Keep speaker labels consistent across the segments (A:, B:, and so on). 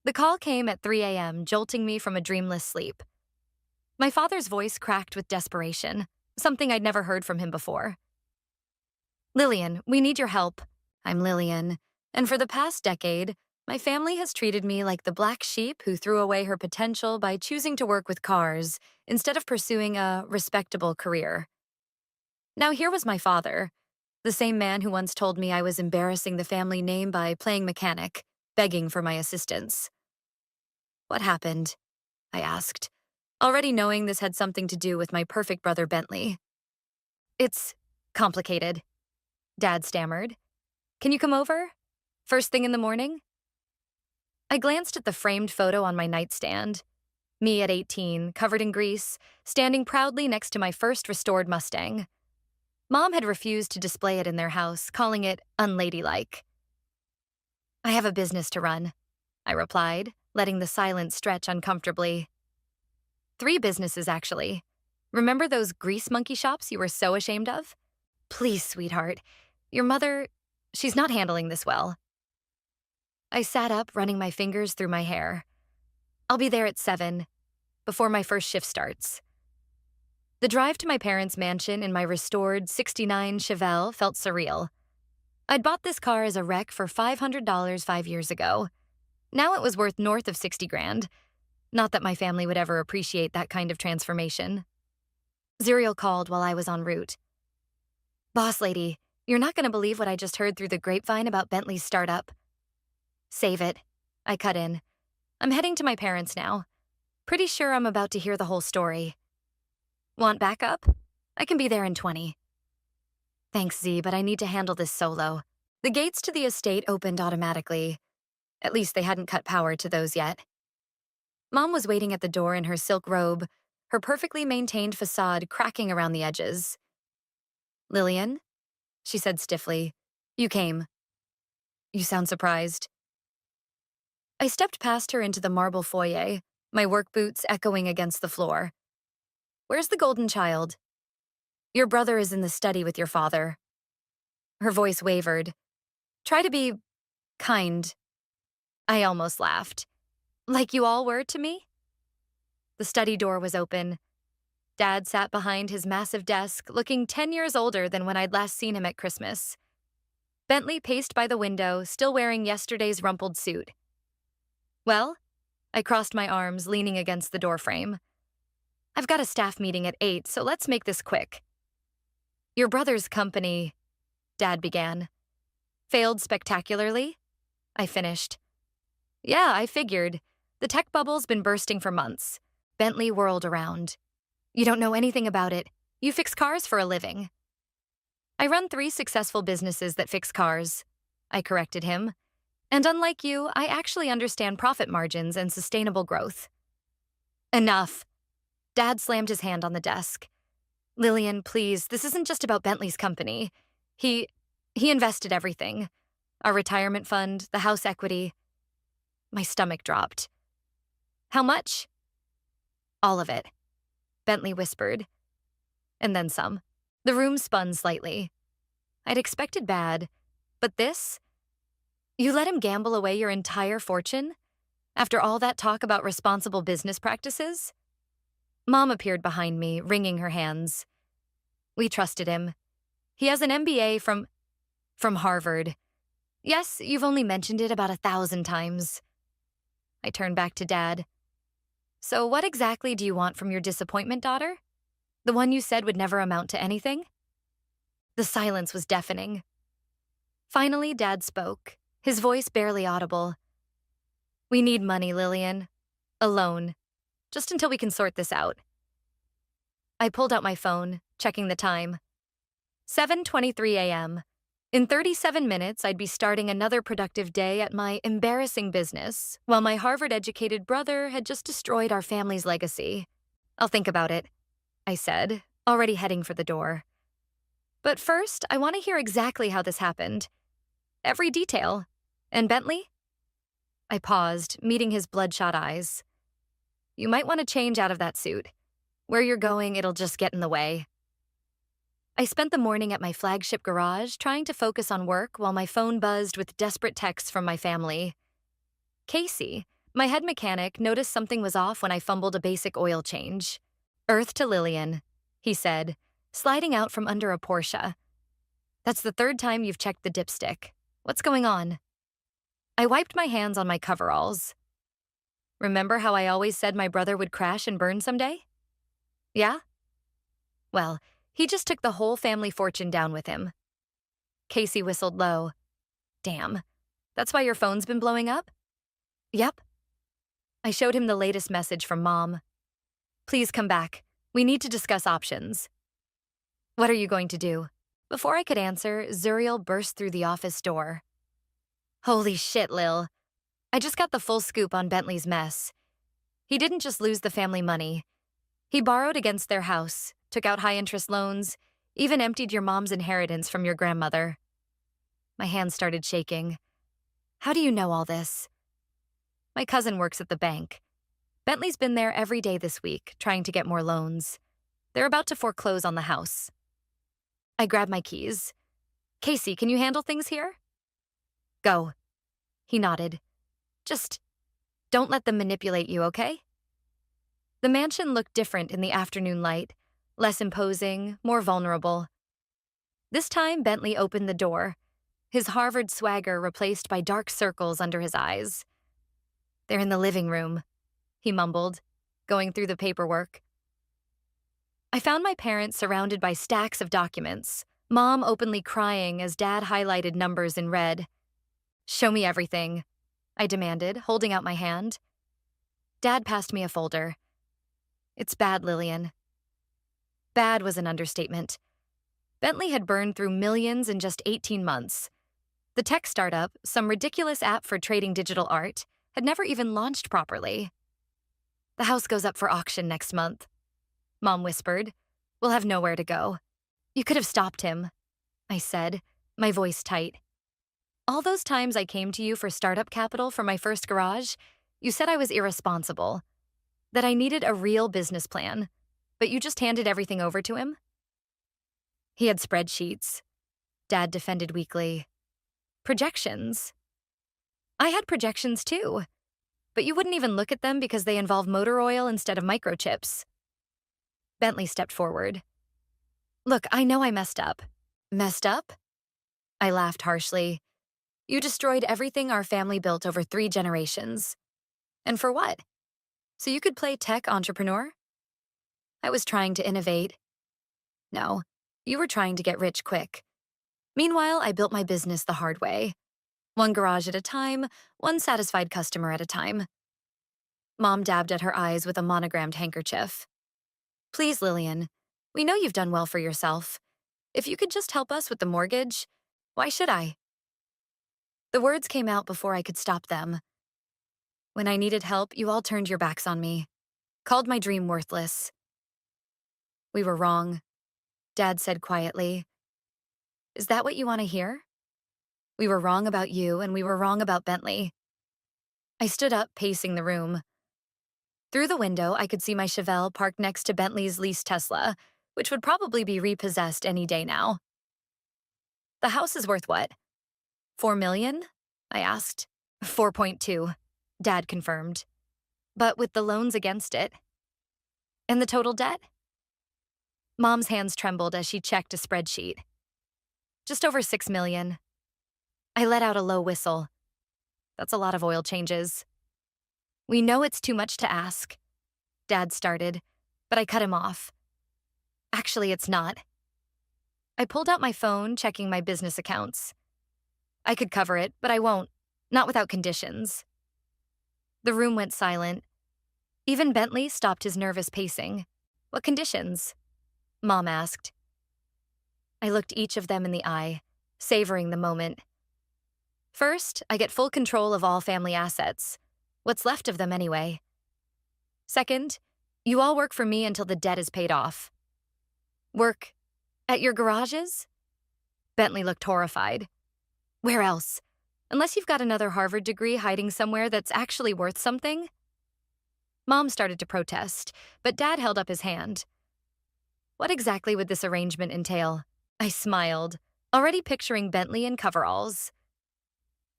A: The call came at 3 a.m., jolting me from a dreamless sleep. My father's voice cracked with desperation, something I'd never heard from him before. Lillian, we need your help. I'm Lillian, and for the past decade, my family has treated me like the black sheep who threw away her potential by choosing to work with cars instead of pursuing a respectable career. Now, here was my father, the same man who once told me I was embarrassing the family name by playing mechanic, begging for my assistance. What happened? I asked, already knowing this had something to do with my perfect brother Bentley. It's complicated, Dad stammered. Can you come over? First thing in the morning? I glanced at the framed photo on my nightstand. Me at 18, covered in grease, standing proudly next to my first restored Mustang. Mom had refused to display it in their house, calling it unladylike. I have a business to run, I replied, letting the silence stretch uncomfortably. 3 businesses, actually. Remember those grease monkey shops you were so ashamed of? Please, sweetheart. Your mother, she's not handling this well. I sat up, running my fingers through my hair. I'll be there at 7, before my first shift starts. The drive to my parents' mansion in my restored '69 Chevelle felt surreal. I'd bought this car as a wreck for $500 5 years ago. Now it was worth north of 60 grand. Not that my family would ever appreciate that kind of transformation. Zuriel called while I was en route. Boss lady, you're not going to believe what I just heard through the grapevine about Bentley's startup. Save it. I cut in. I'm heading to my parents now. Pretty sure I'm about to hear the whole story. Want backup? I can be there in 20. Thanks, Z, but I need to handle this solo. The gates to the estate opened automatically. At least they hadn't cut power to those yet. Mom was waiting at the door in her silk robe, her perfectly maintained facade cracking around the edges. Lillian? She said stiffly. You came. You sound surprised. I stepped past her into the marble foyer, my work boots echoing against the floor. Where's the golden child? Your brother is in the study with your father. Her voice wavered. Try to be kind. I almost laughed. Like you all were to me? The study door was open. Dad sat behind his massive desk, looking 10 years older than when I'd last seen him at Christmas. Bentley paced by the window, still wearing yesterday's rumpled suit. Well? I crossed my arms, leaning against the doorframe. I've got a staff meeting at 8, so let's make this quick. Your brother's company, Dad began. Failed spectacularly? I finished. Yeah, I figured. The tech bubble's been bursting for months. Bentley whirled around. You don't know anything about it. You fix cars for a living. I run 3 successful businesses that fix cars, I corrected him. And unlike you, I actually understand profit margins and sustainable growth. Enough. Dad slammed his hand on the desk. Lillian, please, this isn't just about Bentley's company. He invested everything. Our retirement fund, the house equity. My stomach dropped. How much? All of it, Bentley whispered. And then some. The room spun slightly. I'd expected bad, but this? You let him gamble away your entire fortune? After all that talk about responsible business practices? Mom appeared behind me, wringing her hands. We trusted him. He has an MBA from Harvard. Yes, you've only mentioned it about 1,000 times. I turned back to Dad. So what exactly do you want from your disappointment daughter? The one you said would never amount to anything? The silence was deafening. Finally, Dad spoke, his voice barely audible. We need money, Lillian. A loan. Just until we can sort this out. I pulled out my phone, checking the time. 7:23 a.m. In 37 minutes, I'd be starting another productive day at my embarrassing business, while my Harvard-educated brother had just destroyed our family's legacy. I'll think about it, I said, already heading for the door. But first, I want to hear exactly how this happened. Every detail. And Bentley? I paused, meeting his bloodshot eyes. You might want to change out of that suit. Where you're going, it'll just get in the way. I spent the morning at my flagship garage trying to focus on work while my phone buzzed with desperate texts from my family. Casey, My head mechanic noticed something was off when I fumbled a basic oil change. Earth to Lillian, he said, sliding out from under a Porsche. That's the third time you've checked the dipstick. What's going on? I wiped my hands on my coveralls. Remember how I always said my brother would crash and burn someday? Yeah? Well, he just took the whole family fortune down with him. Casey whistled low. Damn. That's why your phone's been blowing up? Yep. I showed him the latest message from Mom. Please come back. We need to discuss options. What are you going to do? Before I could answer, Zuriel burst through the office door. Holy shit, Lil. I just got the full scoop on Bentley's mess. He didn't just lose the family money. He borrowed against their house, took out high-interest loans, even emptied your mom's inheritance from your grandmother. My hands started shaking. How do you know all this? My cousin works at the bank. Bentley's been there every day this week, trying to get more loans. They're about to foreclose on the house. I grabbed my keys. Casey, can you handle things here? Go. He nodded. Just don't let them manipulate you, okay? The mansion looked different in the afternoon light, less imposing, more vulnerable. This time, Bentley opened the door, his Harvard swagger replaced by dark circles under his eyes. They're in the living room, he mumbled, going through the paperwork. I found my parents surrounded by stacks of documents, Mom openly crying as Dad highlighted numbers in red. Show me everything, I demanded, holding out my hand. Dad passed me a folder. It's bad, Lillian. Bad was an understatement. Bentley had burned through millions in just 18 months. The tech startup, some ridiculous app for trading digital art, had never even launched properly. The house goes up for auction next month, Mom whispered. We'll have nowhere to go. You could have stopped him, I said, my voice tight. All those times I came to you for startup capital for my first garage, you said I was irresponsible, that I needed a real business plan, but you just handed everything over to him? He had spreadsheets, Dad defended weakly. Projections. I had projections too, but you wouldn't even look at them because they involve motor oil instead of microchips. Bentley stepped forward. Look, I know I messed up. Messed up? I laughed harshly. You destroyed everything our family built over 3 generations. And for what? So you could play tech entrepreneur? I was trying to innovate. No, you were trying to get rich quick. Meanwhile, I built my business the hard way. One garage at a time, one satisfied customer at a time. Mom dabbed at her eyes with a monogrammed handkerchief. Please, Lillian, we know you've done well for yourself. If you could just help us with the mortgage, why should I? The words came out before I could stop them. When I needed help, you all turned your backs on me, called my dream worthless. We were wrong, Dad said quietly. Is that what you want to hear? We were wrong about you, and we were wrong about Bentley. I stood up, pacing the room. Through the window, I could see my Chevelle parked next to Bentley's leased Tesla, which would probably be repossessed any day now. The house is worth what? $4 million? I asked. 4.2, Dad confirmed. But with the loans against it. And the total debt? Mom's hands trembled as she checked a spreadsheet. Just over $6 million. I let out a low whistle. That's a lot of oil changes. We know it's too much to ask, Dad started, but I cut him off. Actually, it's not. I pulled out my phone, checking my business accounts. I could cover it, but I won't. Not without conditions. The room went silent. Even Bentley stopped his nervous pacing. What conditions? Mom asked. I looked each of them in the eye, savoring the moment. First, I get full control of all family assets. What's left of them anyway. Second, you all work for me until the debt is paid off. Work at your garages? Bentley looked horrified. Where else? Unless you've got another Harvard degree hiding somewhere that's actually worth something? Mom started to protest, but Dad held up his hand. What exactly would this arrangement entail? I smiled, already picturing Bentley in coveralls.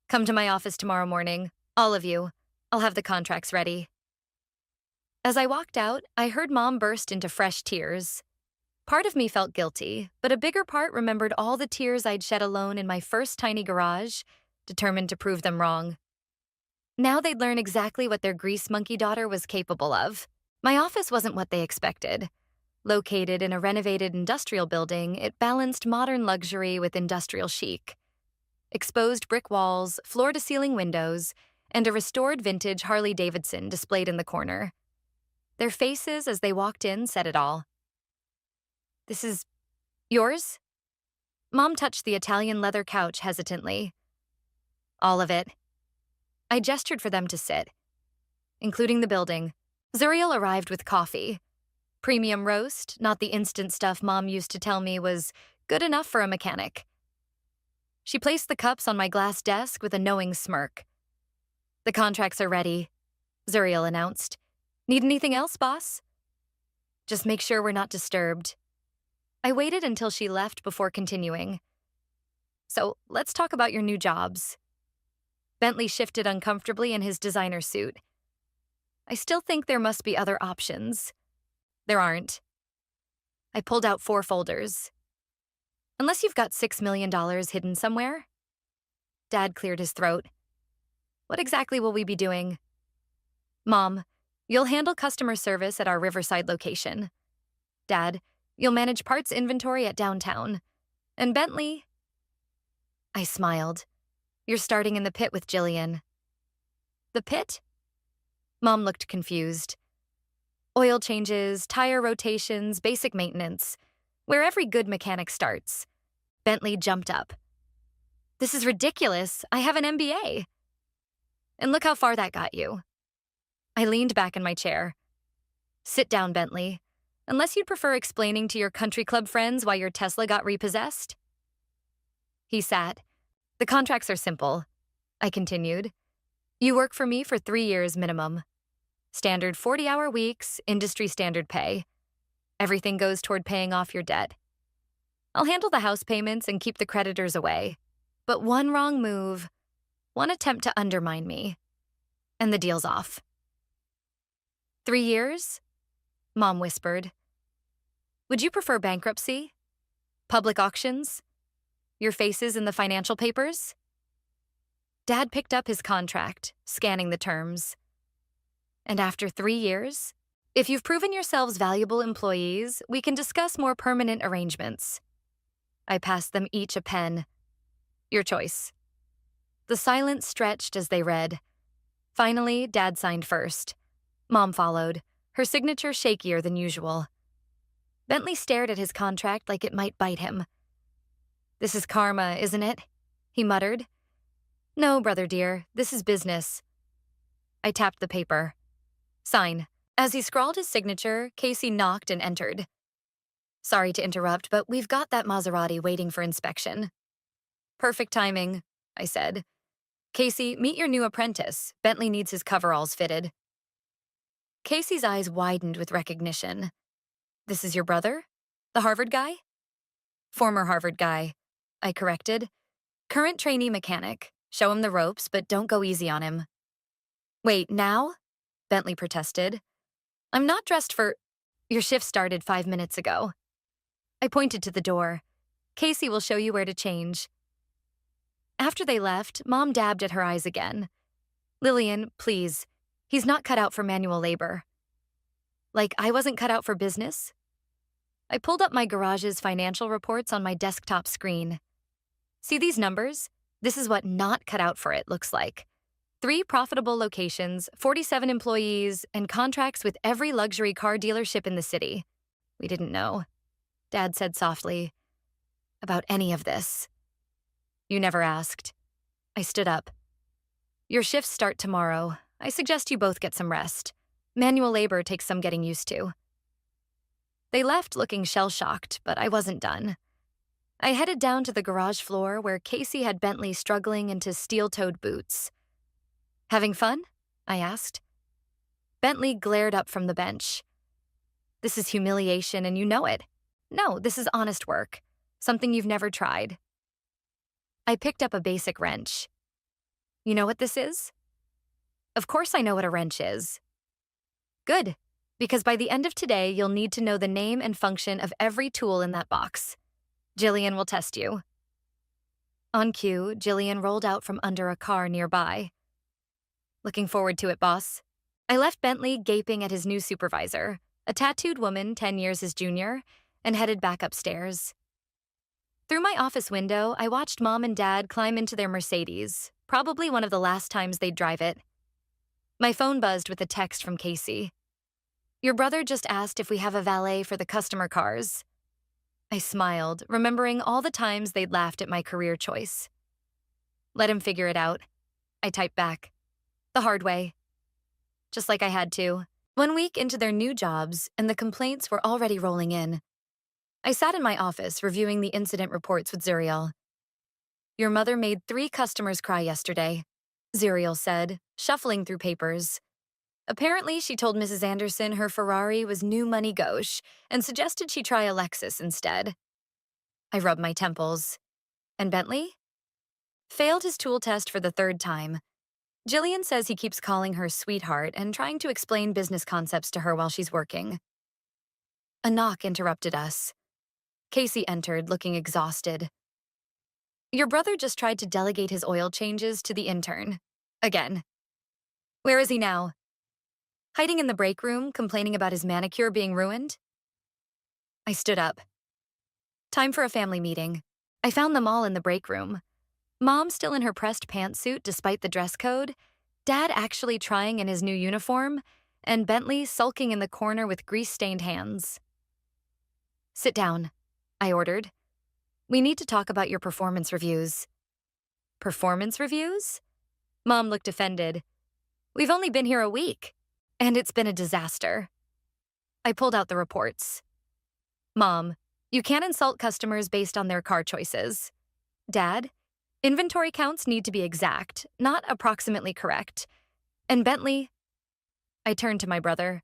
A: Come to my office tomorrow morning, all of you. I'll have the contracts ready. As I walked out, I heard Mom burst into fresh tears. Part of me felt guilty, but a bigger part remembered all the tears I'd shed alone in my first tiny garage, determined to prove them wrong. Now they'd learn exactly what their grease monkey daughter was capable of. My office wasn't what they expected. Located in a renovated industrial building, it balanced modern luxury with industrial chic. Exposed brick walls, floor-to-ceiling windows, and a restored vintage Harley-Davidson displayed in the corner. Their faces as they walked in said it all. "This is yours?" Mom touched the Italian leather couch hesitantly. "All of it." I gestured for them to sit, including the building. Zuriel arrived with coffee. Premium roast, not the instant stuff Mom used to tell me was good enough for a mechanic. She placed the cups on my glass desk with a knowing smirk. "The contracts are ready," Zuriel announced. "Need anything else, boss?" "Just make sure we're not disturbed." I waited until she left before continuing. "So, let's talk about your new jobs." Bentley shifted uncomfortably in his designer suit. "I still think there must be other options." "There aren't." I pulled out 4 folders. "Unless you've got $6 million hidden somewhere?" Dad cleared his throat. "What exactly will we be doing?" "Mom, you'll handle customer service at our Riverside location. Dad, you'll manage parts inventory at downtown. And Bentley..." I smiled. "You're starting in the pit with Jillian." "The pit?" Mom looked confused. "Oil changes, tire rotations, basic maintenance. Where every good mechanic starts." Bentley jumped up. "This is ridiculous. I have an MBA." "And look how far that got you." I leaned back in my chair. "Sit down, Bentley. Unless you'd prefer explaining to your country club friends why your Tesla got repossessed." He sat. "The contracts are simple," I continued. "You work for me for 3 years minimum. Standard 40-hour weeks, industry standard pay. Everything goes toward paying off your debt. I'll handle the house payments and keep the creditors away. But one wrong move, one attempt to undermine me, and the deal's off." "3 years?" Mom whispered. "Would you prefer bankruptcy? Public auctions? Your faces in the financial papers?" Dad picked up his contract, scanning the terms. "And after 3 years? If you've proven yourselves valuable employees, we can discuss more permanent arrangements." I passed them each a pen. "Your choice." The silence stretched as they read. Finally, Dad signed first. Mom followed, her signature shakier than usual. Bentley stared at his contract like it might bite him. "This is karma, isn't it?" he muttered. "No, brother dear, this is business." I tapped the paper. "Sign." As he scrawled his signature, Casey knocked and entered. "Sorry to interrupt, but we've got that Maserati waiting for inspection." "Perfect timing," I said. "Casey, meet your new apprentice. Bentley needs his coveralls fitted." Casey's eyes widened with recognition. "This is your brother? The Harvard guy?" "Former Harvard guy," I corrected. "Current trainee mechanic. Show him the ropes, but don't go easy on him." "Wait, now?" Bentley protested. "I'm not dressed for..." "Your shift started 5 minutes ago." I pointed to the door. "Casey will show you where to change." After they left, Mom dabbed at her eyes again. "Lillian, please. He's not cut out for manual labor." Like I wasn't cut out for business? I pulled up my garage's financial reports on my desktop screen. "See these numbers? This is what not cut out for it looks like. 3 profitable locations, 47 employees, and contracts with every luxury car dealership in the city." "We didn't know," Dad said softly, "about any of this." "You never asked." I stood up. "Your shifts start tomorrow. I suggest you both get some rest. Manual labor takes some getting used to." They left looking shell-shocked, but I wasn't done. I headed down to the garage floor where Casey had Bentley struggling into steel-toed boots. "Having fun?" I asked. Bentley glared up from the bench. "This is humiliation and you know it. No, this is honest work. Something you've never tried." I picked up a basic wrench. "You know what this is?" Of course I know what a wrench is. Good, because by the end of today, you'll need to know the name and function of every tool in that box. Jillian will test you. On cue, Jillian rolled out from under a car nearby. Looking forward to it, boss. I left Bentley gaping at his new supervisor, a tattooed woman 10 years his junior, and headed back upstairs. Through my office window, I watched Mom and Dad climb into their Mercedes, probably one of the last times they'd drive it. My phone buzzed with a text from Casey. Your brother just asked if we have a valet for the customer cars. I smiled, remembering all the times they'd laughed at my career choice. Let him figure it out. I typed back. The hard way. Just like I had to. 1 week into their new jobs, and the complaints were already rolling in. I sat in my office reviewing the incident reports with Zuriel. Your mother made 3 customers cry yesterday, Zuriel said, shuffling through papers. Apparently, she told Mrs. Anderson her Ferrari was new money gauche and suggested she try a Lexus instead. I rubbed my temples. And Bentley? Failed his tool test for the 3rd time. Jillian says he keeps calling her sweetheart and trying to explain business concepts to her while she's working. A knock interrupted us. Casey entered, looking exhausted. Your brother just tried to delegate his oil changes to the intern. Again. Where is he now? Hiding in the break room, complaining about his manicure being ruined? I stood up. Time for a family meeting. I found them all in the break room. Mom still in her pressed pantsuit despite the dress code, Dad actually trying in his new uniform, and Bentley sulking in the corner with grease-stained hands. Sit down, I ordered. We need to talk about your performance reviews. Performance reviews? Mom looked offended. We've only been here a week, and it's been a disaster. I pulled out the reports. Mom, you can't insult customers based on their car choices. Dad, inventory counts need to be exact, not approximately correct. And Bentley, I turned to my brother.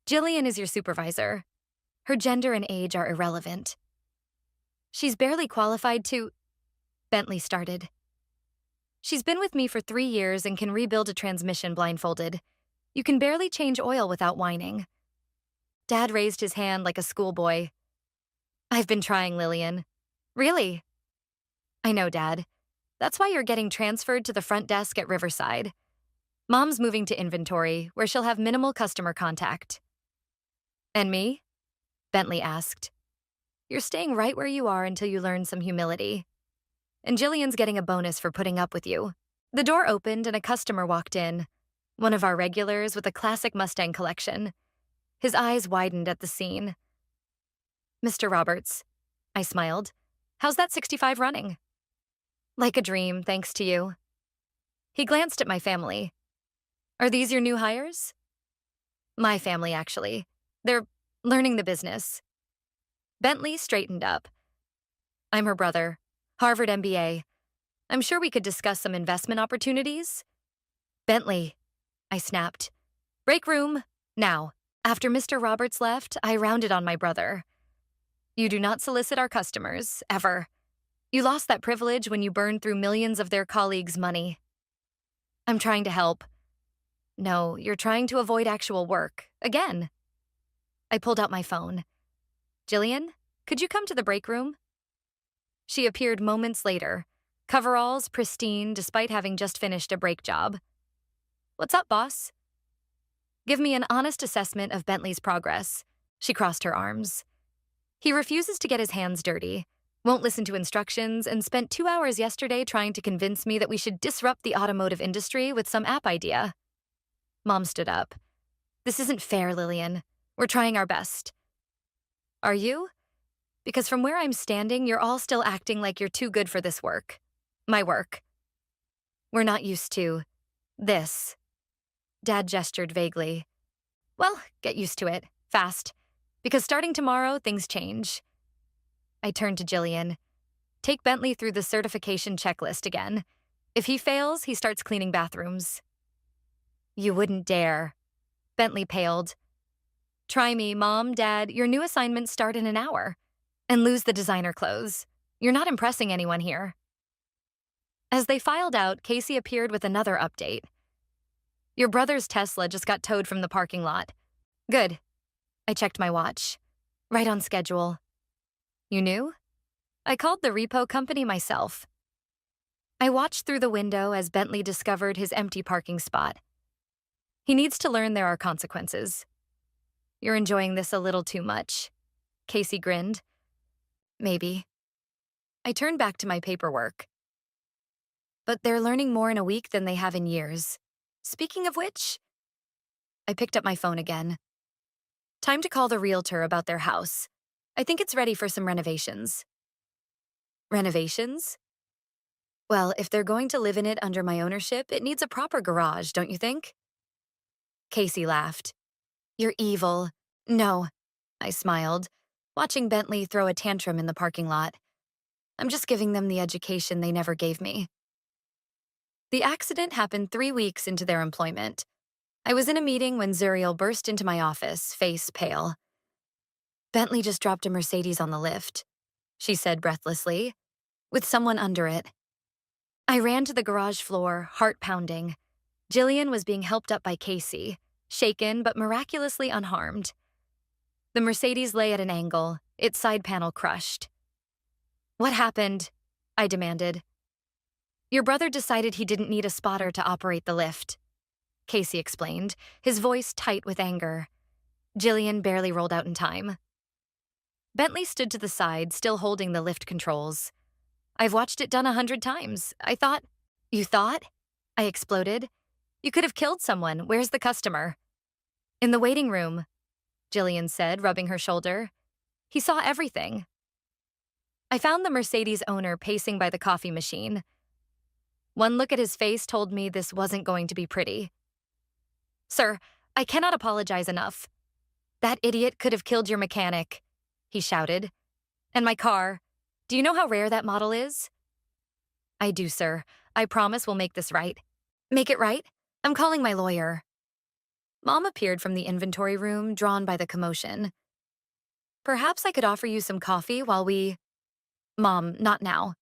A: Jillian is your supervisor. Her gender and age are irrelevant. She's barely qualified to... Bentley started. She's been with me for 3 years and can rebuild a transmission blindfolded. You can barely change oil without whining. Dad raised his hand like a schoolboy. I've been trying, Lillian. Really? I know, Dad. That's why you're getting transferred to the front desk at Riverside. Mom's moving to inventory, where she'll have minimal customer contact. And me? Bentley asked. You're staying right where you are until you learn some humility. And Jillian's getting a bonus for putting up with you. The door opened and a customer walked in, one of our regulars with a classic Mustang collection. His eyes widened at the scene. Mr. Roberts, I smiled. How's that 65 running? Like a dream, thanks to you. He glanced at my family. Are these your new hires? My family, actually. They're learning the business. Bentley straightened up. I'm her brother, Harvard MBA. I'm sure we could discuss some investment opportunities. Bentley, I snapped. Break room, now. After Mr. Roberts left, I rounded on my brother. You do not solicit our customers, ever. You lost that privilege when you burned through millions of their colleagues' money. I'm trying to help. No, you're trying to avoid actual work. Again. I pulled out my phone. Jillian, could you come to the break room? She appeared moments later, coveralls pristine despite having just finished a brake job. What's up, boss? Give me an honest assessment of Bentley's progress. She crossed her arms. He refuses to get his hands dirty, won't listen to instructions, and spent 2 hours yesterday trying to convince me that we should disrupt the automotive industry with some app idea. Mom stood up. This isn't fair, Lillian. We're trying our best. Are you? Because from where I'm standing, you're all still acting like you're too good for this work. My work. We're not used to this. Dad gestured vaguely. Well, get used to it, fast. Because starting tomorrow, things change. I turned to Jillian. Take Bentley through the certification checklist again. If he fails, he starts cleaning bathrooms. You wouldn't dare. Bentley paled. Try me, Mom, Dad. Your new assignments start in an hour. And lose the designer clothes. You're not impressing anyone here. As they filed out, Casey appeared with another update. Your brother's Tesla just got towed from the parking lot. Good. I checked my watch. Right on schedule. You knew? I called the repo company myself. I watched through the window as Bentley discovered his empty parking spot. He needs to learn there are consequences. You're enjoying this a little too much. Casey grinned. Maybe. I turned back to my paperwork. But they're learning more in a week than they have in years. Speaking of which, I picked up my phone again. Time to call the realtor about their house. I think it's ready for some renovations. Renovations? Well, if they're going to live in it under my ownership, it needs a proper garage, don't you think? Casey laughed. You're evil. No, I smiled, watching Bentley throw a tantrum in the parking lot. I'm just giving them the education they never gave me. The accident happened 3 weeks into their employment. I was in a meeting when Zuriel burst into my office, face pale. Bentley just dropped a Mercedes on the lift, she said breathlessly, with someone under it. I ran to the garage floor, heart pounding. Jillian was being helped up by Casey, shaken but miraculously unharmed. The Mercedes lay at an angle, its side panel crushed. What happened? I demanded. Your brother decided he didn't need a spotter to operate the lift, Casey explained, his voice tight with anger. Jillian barely rolled out in time. Bentley stood to the side, still holding the lift controls. I've watched it done 100 times. I thought. You thought? I exploded. You could have killed someone. Where's the customer? In the waiting room, Jillian said, rubbing her shoulder. He saw everything. I found the Mercedes owner pacing by the coffee machine. One look at his face told me this wasn't going to be pretty. Sir, I cannot apologize enough. That idiot could have killed your mechanic, he shouted. And my car. Do you know how rare that model is? I do, sir. I promise we'll make this right. Make it right? I'm calling my lawyer. Mom appeared from the inventory room, drawn by the commotion. Perhaps I could offer you some coffee while we... Mom, not now.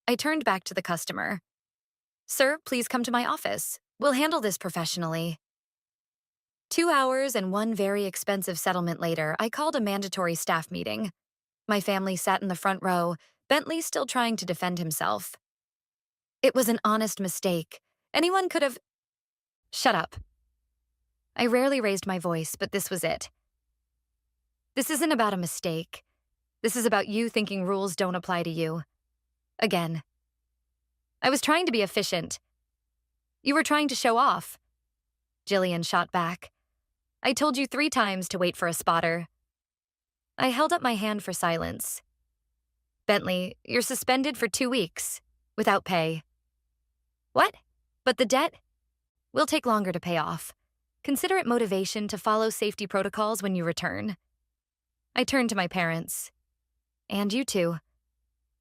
A: I turned back to the customer. Sir, please come to my office. We'll handle this professionally. 2 hours and one very expensive settlement later, I called a mandatory staff meeting. My family sat in the front row, Bentley still trying to defend himself. It was an honest mistake. Anyone could have... Shut up. I rarely raised my voice, but this was it. This isn't about a mistake. This is about you thinking rules don't apply to you. Again. I was trying to be efficient. You were trying to show off. Jillian shot back. I told you 3 times to wait for a spotter. I held up my hand for silence. Bentley, you're suspended for 2 weeks, without pay. What? But the debt? Will take longer to pay off. Consider it motivation to follow safety protocols when you return. I turned to my parents. And you too.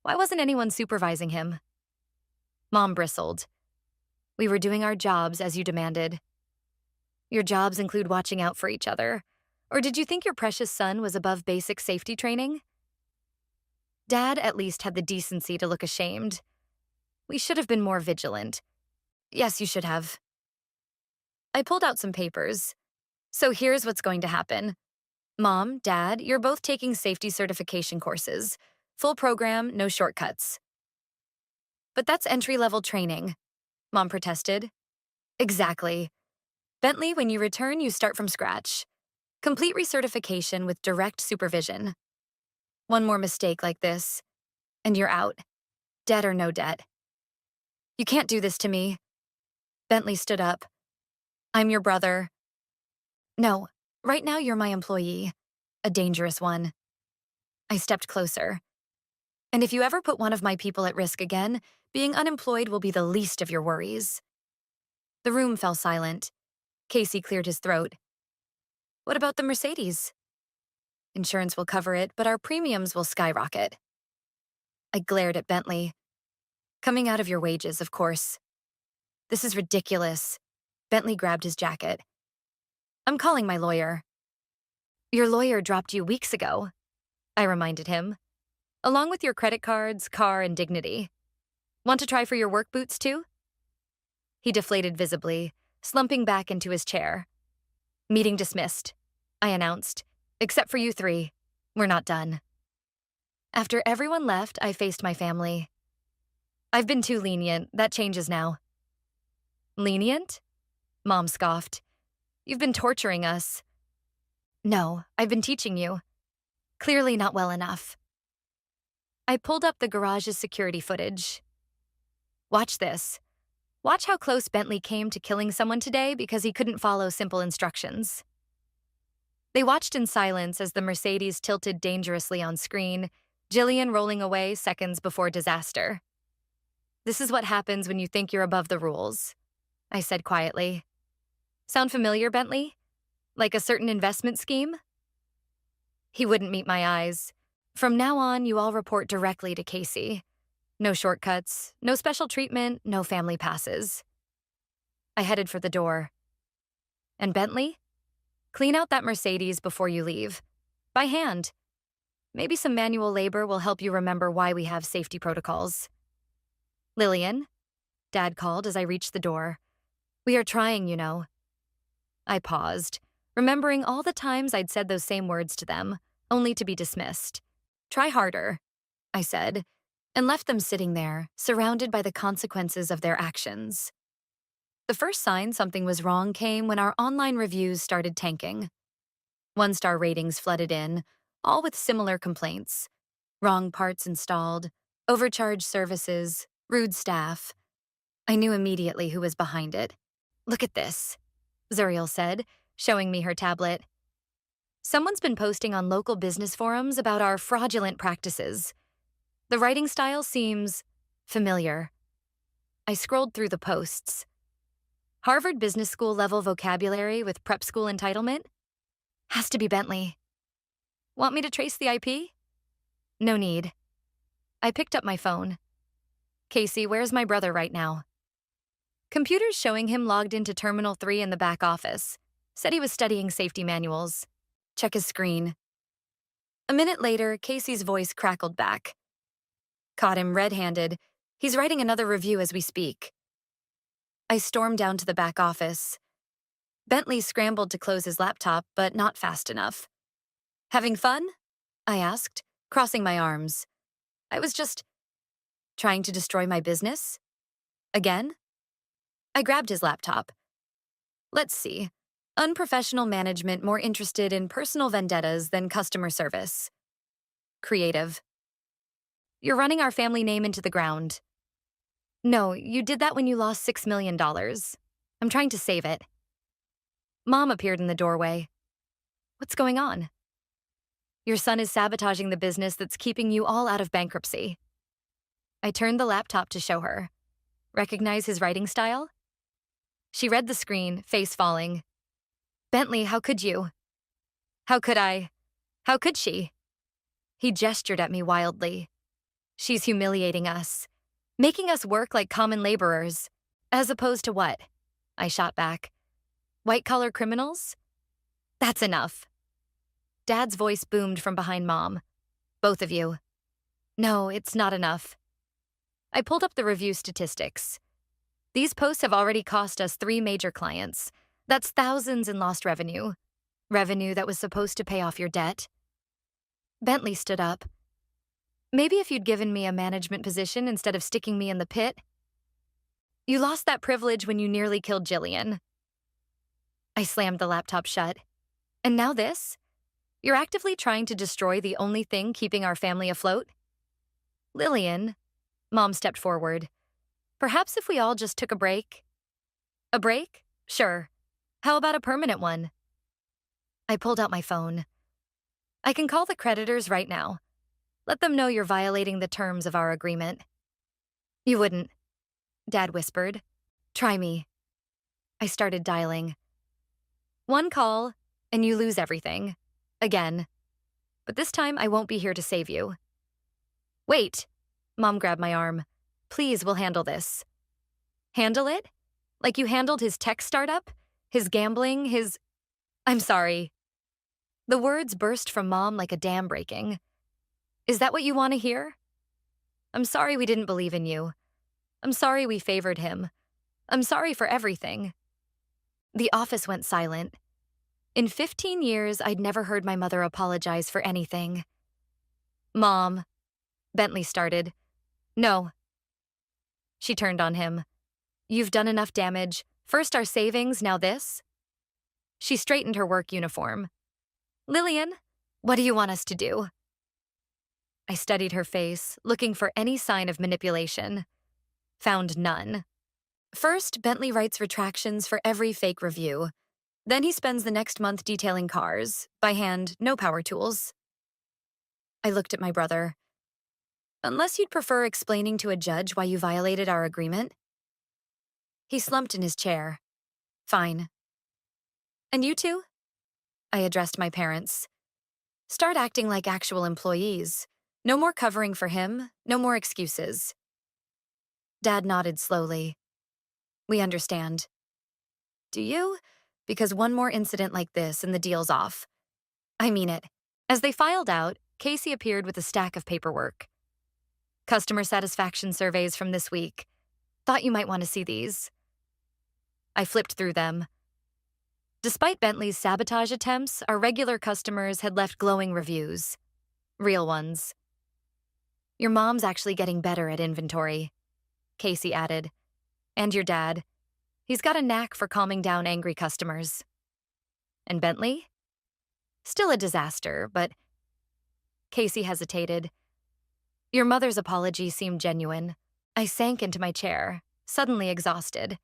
A: Why wasn't anyone supervising him? Mom bristled. We were doing our jobs as you demanded. Your jobs include watching out for each other. Or did you think your precious son was above basic safety training? Dad at least had the decency to look ashamed. We should have been more vigilant. Yes, you should have. I pulled out some papers. So here's what's going to happen. Mom, Dad, you're both taking safety certification courses. Full program, no shortcuts. But that's entry-level training, Mom protested. Exactly. Bentley, when you return, you start from scratch. Complete recertification with direct supervision. One more mistake like this, and you're out. Debt or no debt. You can't do this to me. Bentley stood up. I'm your brother. No, right now you're my employee. A dangerous one. I stepped closer. And if you ever put one of my people at risk again, being unemployed will be the least of your worries. The room fell silent. Casey cleared his throat. What about the Mercedes? Insurance will cover it, but our premiums will skyrocket. I glared at Bentley. Coming out of your wages, of course. This is ridiculous. Bentley grabbed his jacket. I'm calling my lawyer. Your lawyer dropped you weeks ago, I reminded him. Along with your credit cards, car, and dignity. Want to try for your work boots, too? He deflated visibly. slumping back into his chair. Meeting dismissed, I announced. Except for you three. We're not done. After everyone left, I faced my family. I've been too lenient. That changes now. Lenient? Mom scoffed. You've been torturing us. No, I've been teaching you. Clearly not well enough. I pulled up the garage's security footage. Watch this. Watch how close Bentley came to killing someone today because he couldn't follow simple instructions. They watched in silence as the Mercedes tilted dangerously on screen, Jillian rolling away seconds before disaster. This is what happens when you think you're above the rules, I said quietly. Sound familiar, Bentley? Like a certain investment scheme? He wouldn't meet my eyes. From now on, you all report directly to Casey. No shortcuts, no special treatment, no family passes. I headed for the door. And Bentley? Clean out that Mercedes before you leave. By hand. Maybe some manual labor will help you remember why we have safety protocols. Lillian, Dad called as I reached the door. We are trying, you know. I paused, remembering all the times I'd said those same words to them, only to be dismissed. Try harder, I said, and left them sitting there, surrounded by the consequences of their actions. The first sign something was wrong came when our online reviews started tanking. 1-star ratings flooded in, all with similar complaints. Wrong parts installed, overcharged services, rude staff. I knew immediately who was behind it. Look at this, Zuriel said, showing me her tablet. Someone's been posting on local business forums about our fraudulent practices. The writing style seems familiar. I scrolled through the posts. Harvard Business School level vocabulary with prep school entitlement? Has to be Bentley. Want me to trace the IP? No need. I picked up my phone. Casey, where's my brother right now? Computers showing him logged into Terminal 3 in the back office. Said he was studying safety manuals. Check his screen. A minute later, Casey's voice crackled back. Caught him red-handed. He's writing another review as we speak. I stormed down to the back office. Bentley scrambled to close his laptop, but not fast enough. Having fun? I asked, crossing my arms. I was just trying to destroy my business? Again? I grabbed his laptop. Let's see. Unprofessional management more interested in personal vendettas than customer service. Creative. You're running our family name into the ground. No, you did that when you lost $6 million. I'm trying to save it. Mom appeared in the doorway. What's going on? Your son is sabotaging the business that's keeping you all out of bankruptcy. I turned the laptop to show her. Recognize his writing style? She read the screen, face falling. Bentley, how could you? How could I? How could she? He gestured at me wildly. She's humiliating us, making us work like common laborers. As opposed to what? I shot back. White-collar criminals? That's enough. Dad's voice boomed from behind Mom. Both of you. No, it's not enough. I pulled up the review statistics. These posts have already cost us 3 major clients. That's thousands in lost revenue. Revenue that was supposed to pay off your debt. Bentley stood up. Maybe if you'd given me a management position instead of sticking me in the pit. You lost that privilege when you nearly killed Jillian. I slammed the laptop shut. And now this? You're actively trying to destroy the only thing keeping our family afloat? Lillian, Mom stepped forward. Perhaps if we all just took a break? A break? Sure. How about a permanent one? I pulled out my phone. I can call the creditors right now. Let them know you're violating the terms of our agreement. You wouldn't, Dad whispered. Try me. I started dialing. 1 call, and you lose everything. Again. But this time I won't be here to save you. Wait. Mom grabbed my arm. Please, we'll handle this. Handle it? Like you handled his tech startup? His gambling, his... I'm sorry. The words burst from Mom like a dam breaking. Is that what you want to hear? I'm sorry we didn't believe in you. I'm sorry we favored him. I'm sorry for everything. The office went silent. In 15 years, I'd never heard my mother apologize for anything. Mom, Bentley started. No. She turned on him. You've done enough damage. First our savings, now this? She straightened her work uniform. Lillian, what do you want us to do? I studied her face, looking for any sign of manipulation. Found none. First, Bentley writes retractions for every fake review. Then he spends the next month detailing cars, by hand, no power tools. I looked at my brother. Unless you'd prefer explaining to a judge why you violated our agreement? He slumped in his chair. Fine. And you two? I addressed my parents. Start acting like actual employees. No more covering for him, no more excuses. Dad nodded slowly. We understand. Do you? Because one more incident like this and the deal's off. I mean it. As they filed out, Casey appeared with a stack of paperwork. Customer satisfaction surveys from this week. Thought you might want to see these. I flipped through them. Despite Bentley's sabotage attempts, our regular customers had left glowing reviews. Real ones. Your mom's actually getting better at inventory, Casey added. And your dad. He's got a knack for calming down angry customers. And Bentley? Still a disaster, but... Casey hesitated. Your mother's apology seemed genuine. I sank into my chair, suddenly exhausted.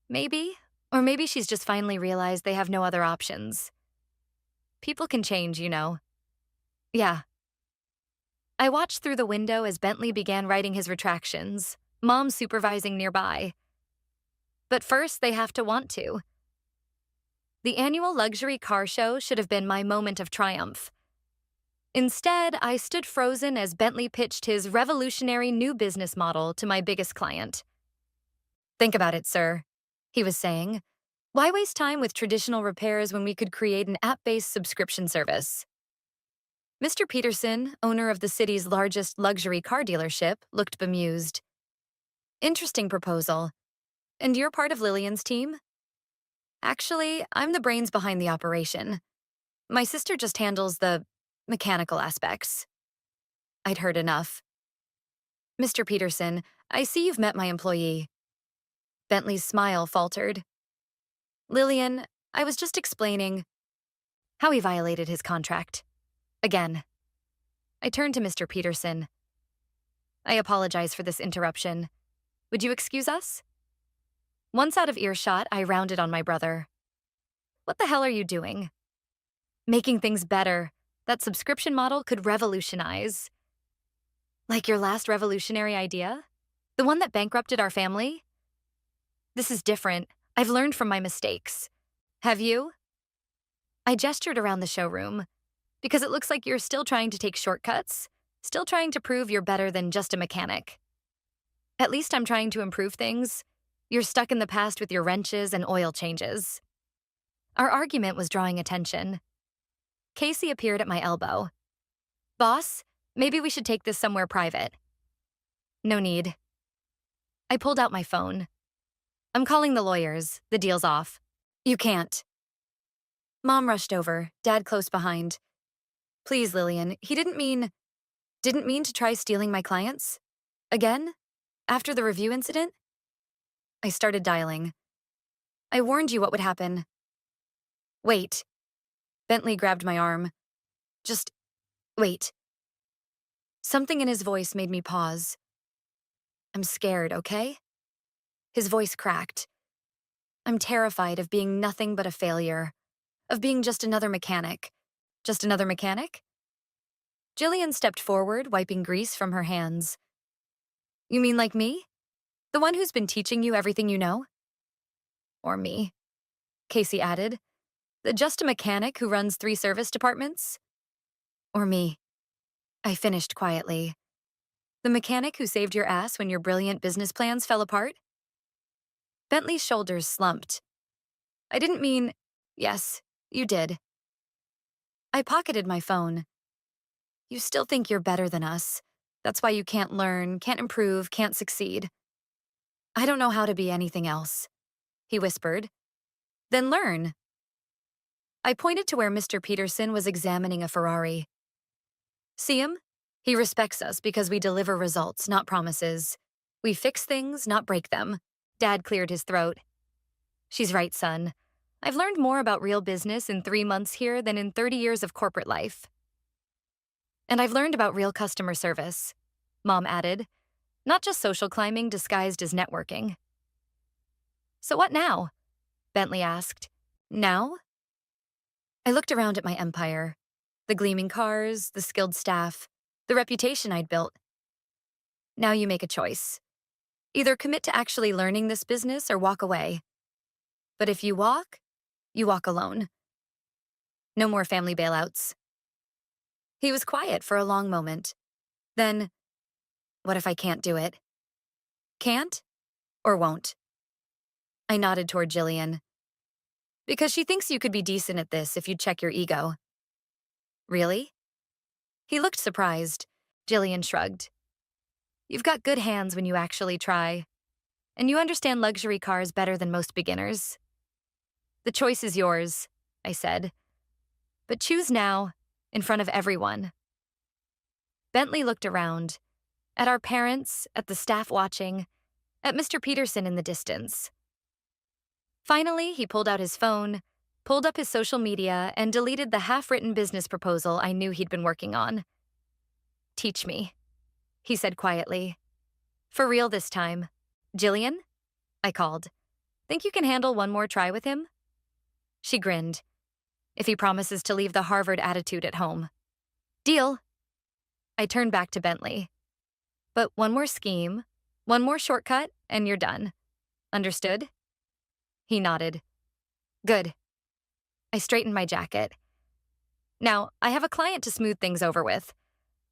A: Maybe, or maybe she's just finally realized they have no other options. People can change, you know. Yeah. I watched through the window as Bentley began writing his retractions, Mom supervising nearby. But first, they have to want to. The annual luxury car show should have been my moment of triumph. Instead, I stood frozen as Bentley pitched his revolutionary new business model to my biggest client. Think about it, sir, he was saying. Why waste time with traditional repairs when we could create an app-based subscription service? Mr. Peterson, owner of the city's largest luxury car dealership, looked bemused. Interesting proposal. And you're part of Lillian's team? Actually, I'm the brains behind the operation. My sister just handles the mechanical aspects. I'd heard enough. Mr. Peterson, I see you've met my employee. Bentley's smile faltered. Lillian, I was just explaining how he violated his contract. Again. I turned to Mr. Peterson. I apologize for this interruption. Would you excuse us? Once out of earshot, I rounded on my brother. What the hell are you doing? Making things better. That subscription model could revolutionize. Like your last revolutionary idea? The one that bankrupted our family? This is different. I've learned from my mistakes. Have you? I gestured around the showroom. Because it looks like you're still trying to take shortcuts, still trying to prove you're better than just a mechanic. At least I'm trying to improve things. You're stuck in the past with your wrenches and oil changes. Our argument was drawing attention. Casey appeared at my elbow. Boss, maybe we should take this somewhere private. No need. I pulled out my phone. I'm calling the lawyers. The deal's off. You can't. Mom rushed over, Dad close behind. Please, Lillian, he didn't mean to try stealing my clients? Again? After the review incident? I started dialing. I warned you what would happen. Wait. Bentley grabbed my arm. Just wait. Something in his voice made me pause. I'm scared, okay? His voice cracked. I'm terrified of being nothing but a failure. Of being just another mechanic. Just another mechanic? Jillian stepped forward, wiping grease from her hands. You mean like me? The one who's been teaching you everything you know? Or me, Casey added. The just a mechanic who runs 3 service departments? Or me. I finished quietly. The mechanic who saved your ass when your brilliant business plans fell apart? Bentley's shoulders slumped. I didn't mean... Yes, you did. I pocketed my phone. You still think you're better than us. That's why you can't learn, can't improve, can't succeed. I don't know how to be anything else, he whispered. Then learn. I pointed to where Mr. Peterson was examining a Ferrari. See him? He respects us because we deliver results, not promises. We fix things, not break them. Dad cleared his throat. She's right, son. I've learned more about real business in 3 months here than in 30 years of corporate life. And I've learned about real customer service, Mom added, not just social climbing disguised as networking. So what now? Bentley asked. Now? I looked around at my empire. The gleaming cars, the skilled staff, the reputation I'd built. Now you make a choice. Either commit to actually learning this business or walk away. But if you walk alone. No more family bailouts. He was quiet for a long moment. Then, what if I can't do it? Can't or won't? I nodded toward Jillian. Because she thinks you could be decent at this if you'd check your ego. Really? He looked surprised. Jillian shrugged. You've got good hands when you actually try. And you understand luxury cars better than most beginners. The choice is yours, I said. But choose now, in front of everyone. Bentley looked around, at our parents, at the staff watching, at Mr. Peterson in the distance. Finally, he pulled out his phone, pulled up his social media, and deleted the half-written business proposal I knew he'd been working on. Teach me, he said quietly. For real this time. Jillian? I called. Think you can handle one more try with him? She grinned. If he promises to leave the Harvard attitude at home. Deal. I turned back to Bentley. But one more scheme, one more shortcut, and you're done. Understood? He nodded. Good. I straightened my jacket. Now, I have a client to smooth things over with.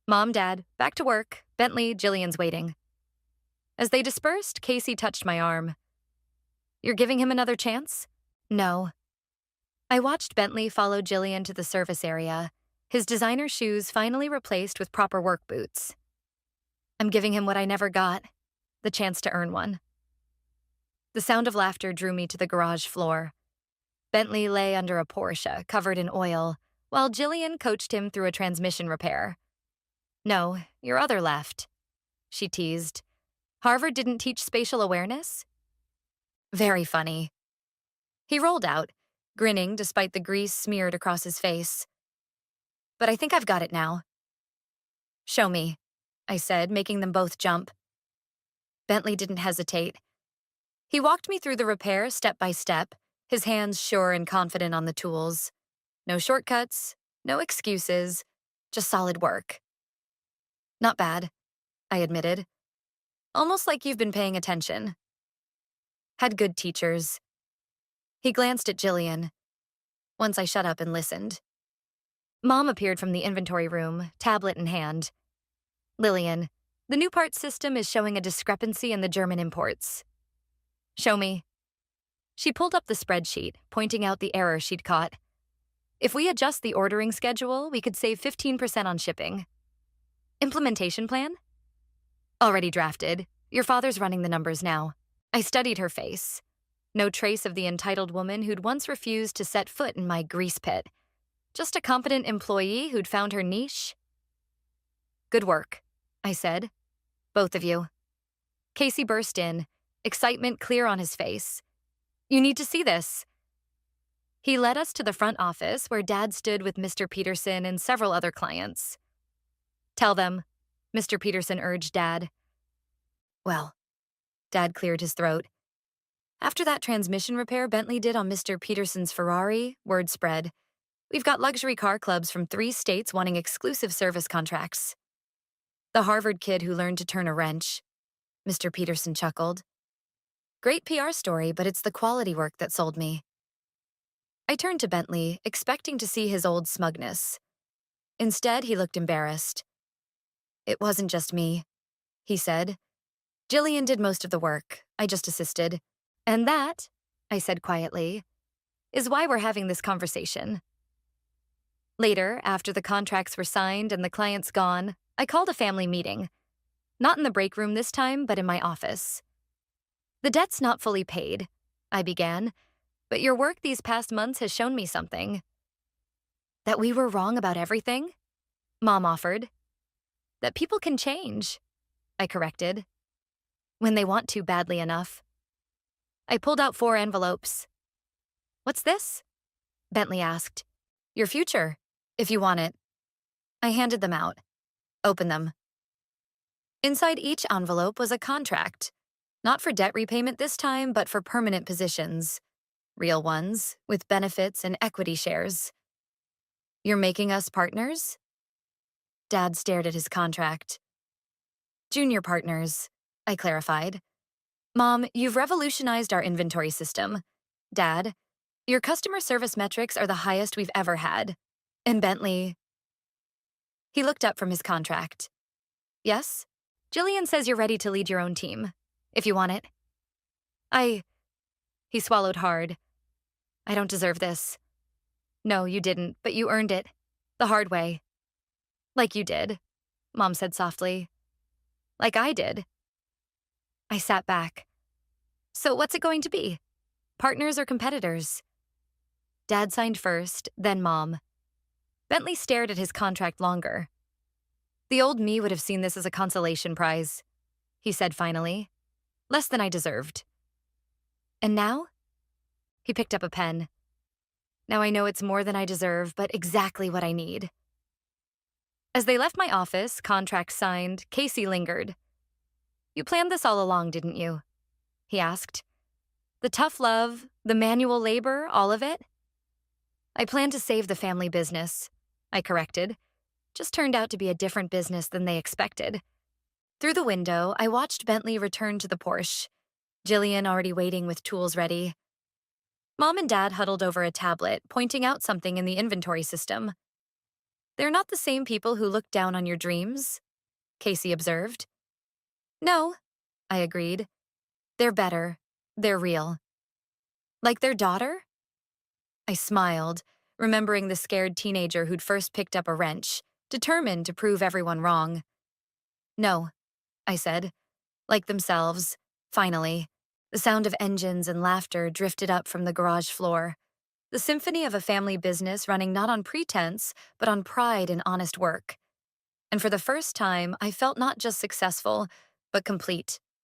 A: Mom, Dad, back to work. Bentley, Jillian's waiting. As they dispersed, Casey touched my arm. You're giving him another chance? No. I watched Bentley follow Jillian to the service area, his designer shoes finally replaced with proper work boots. I'm giving him what I never got, the chance to earn one. The sound of laughter drew me to the garage floor. Bentley lay under a Porsche, covered in oil, while Jillian coached him through a transmission repair. No, your other left, she teased. Harvard didn't teach spatial awareness? Very funny. He rolled out, grinning despite the grease smeared across his face. But I think I've got it now. Show me, I said, making them both jump. Bentley didn't hesitate. He walked me through the repair step by step, his hands sure and confident on the tools. No shortcuts, no excuses, just solid work. Not bad, I admitted. Almost like you've been paying attention. Had good teachers. He glanced at Jillian. Once I shut up and listened. Mom appeared from the inventory room, tablet in hand. Lillian, the new parts system is showing a discrepancy in the German imports. Show me. She pulled up the spreadsheet, pointing out the error she'd caught. If we adjust the ordering schedule, we could save 15% on shipping. Implementation plan? Already drafted. Your father's running the numbers now. I studied her face. No trace of the entitled woman who'd once refused to set foot in my grease pit. Just a competent employee who'd found her niche. Good work, I said. Both of you. Casey burst in, excitement clear on his face. You need to see this. He led us to the front office where Dad stood with Mr. Peterson and several other clients. Tell them, Mr. Peterson urged Dad. Well, Dad cleared his throat. After that transmission repair Bentley did on Mr. Peterson's Ferrari, word spread. We've got luxury car clubs from 3 states wanting exclusive service contracts. The Harvard kid who learned to turn a wrench. Mr. Peterson chuckled. Great PR story, but it's the quality work that sold me. I turned to Bentley, expecting to see his old smugness. Instead, he looked embarrassed. It wasn't just me, he said. Jillian did most of the work. I just assisted. And that, I said quietly, is why we're having this conversation. Later, after the contracts were signed and the clients gone, I called a family meeting. Not in the break room this time, but in my office. The debt's not fully paid, I began, But your work these past months has shown me something. That we were wrong about everything? Mom offered. That people can change, I corrected, when they want to badly enough. I pulled out 4 envelopes. What's this? Bentley asked. Your future, if you want it. I handed them out. Open them. Inside each envelope was a contract. Not for debt repayment this time, but for permanent positions. Real ones, with benefits and equity shares. You're making us partners? Dad stared at his contract. Junior partners, I clarified. Mom, you've revolutionized our inventory system. Dad, your customer service metrics are the highest we've ever had. And Bentley... He looked up from his contract. Yes? Jillian says you're ready to lead your own team, if you want it. He swallowed hard. I don't deserve this. No, you didn't, but you earned it. The hard way. Like you did, Mom said softly. Like I did. I sat back. So what's it going to be? Partners or competitors? Dad signed first, then Mom. Bentley stared at his contract longer. The old me would have seen this as a consolation prize, he said finally. Less than I deserved. And now? He picked up a pen. Now I know it's more than I deserve, but exactly what I need. As they left my office, contract signed, Casey lingered. You planned this all along, didn't you? He asked. The tough love, the manual labor, all of it? I planned to save the family business, I corrected. Just turned out to be a different business than they expected. Through the window, I watched Bentley return to the Porsche, Jillian already waiting with tools ready. Mom and Dad huddled over a tablet, pointing out something in the inventory system. They're not the same people who look down on your dreams, Casey observed. No, I agreed. They're better. They're real. Like their daughter? I smiled, remembering the scared teenager who'd first picked up a wrench, determined to prove everyone wrong. No, I said. Like themselves, finally. The sound of engines and laughter drifted up from the garage floor. The symphony of a family business running not on pretense, but on pride and honest work. And for the first time, I felt not just successful, but complete.